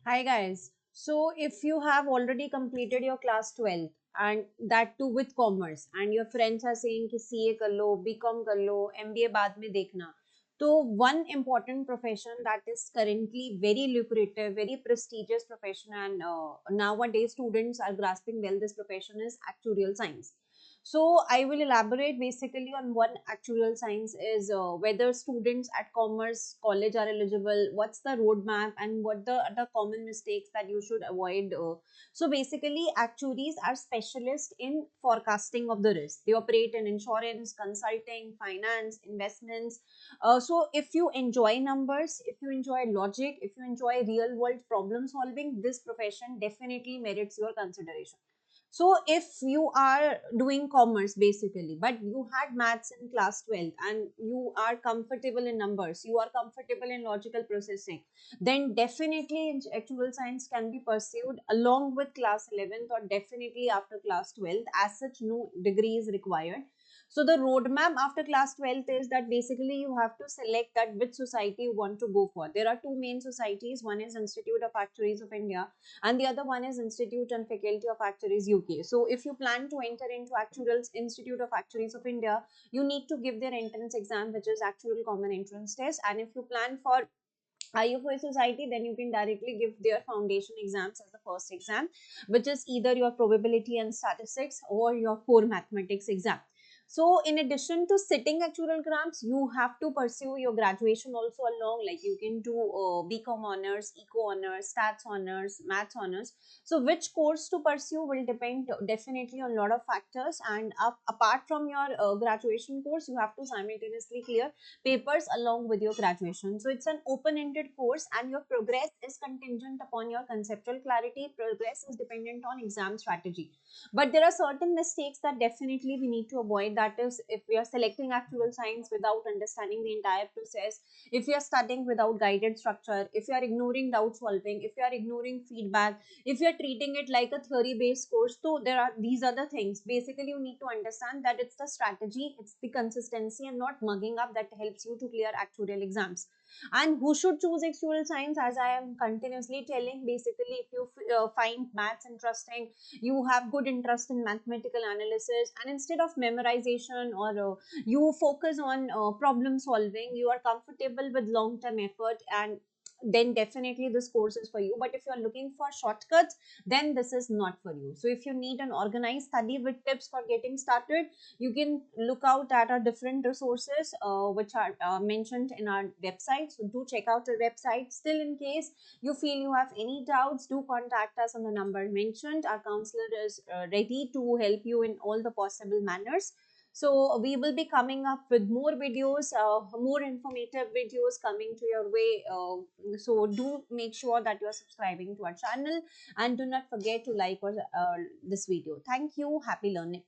Hi guys. So if you have already completed your class 12th and that too with commerce and your friends are saying कि CA कर लो, BCom कर लो, MBA बाद में देखना. So one important profession that is currently very lucrative, very prestigious profession and nowadays students are grasping well this profession is actuarial science. So I will elaborate basically on what actuarial science is, whether students at commerce college are eligible, what's the roadmap, and what the other common mistakes that you should avoid. So basically, actuaries are specialists in forecasting of the risk. They operate in insurance, consulting, finance, investments. So if you enjoy numbers, if you enjoy logic, if you enjoy real world problem solving, this profession definitely merits your consideration. So if you are doing commerce basically, but you had maths in class 12 and you are comfortable in numbers, you are comfortable in logical processing, then definitely actual science can be pursued along with class 11th or definitely after class 12th. As such, no degree is required. So the roadmap after class 12th is that basically you have to select that which society you want to go for. There are two main societies. One is Institute of Actuaries of India and the other one is Institute and Faculty of Actuaries UK. So if you plan to enter into Actuarials Institute of Actuaries of India, you need to give their entrance exam, which is Actuarial Common Entrance Test. And if you plan for IFOA society, then you can directly give their foundation exams as the first exam, which is either your probability and statistics or your core mathematics exam. So in addition to sitting actual exams, you have to pursue your graduation also along, like you can do BCom honors, eco honors, stats honors, maths honors. So which course to pursue will depend definitely on a lot of factors, and apart from your graduation course, you have to simultaneously clear papers along with your graduation. So it's an open-ended course and your progress is contingent upon your conceptual clarity. Progress is dependent on exam strategy. But there are certain mistakes that definitely we need to avoid. That is, if we are selecting actual science without understanding the entire process, if we are studying without guided structure, if you are ignoring doubt solving, if you are ignoring feedback, if you are treating it like a theory based course. So there are these other things. Basically, you need to understand that it's the strategy, it's the consistency and not mugging up that helps you to clear actuarial exams. And who should choose actuarial science? As I am continuously telling, basically if you find maths interesting, you have good interest in mathematical analysis, and instead of memorization or you focus on problem solving, you are comfortable with long term effort, and then definitely this course is for you. But if you are looking for shortcuts, then this is not for you. So if you need an organized study with tips for getting started, you can look out at our different resources which are mentioned in our website. So do check out our website. Still, in case you feel you have any doubts, do contact us on the number mentioned. Our counselor is ready to help you in all the possible manners. So we will be coming up with more videos, more informative videos coming to your way. So do make sure that you are subscribing to our channel and do not forget to like or, this video. Thank you. Happy learning.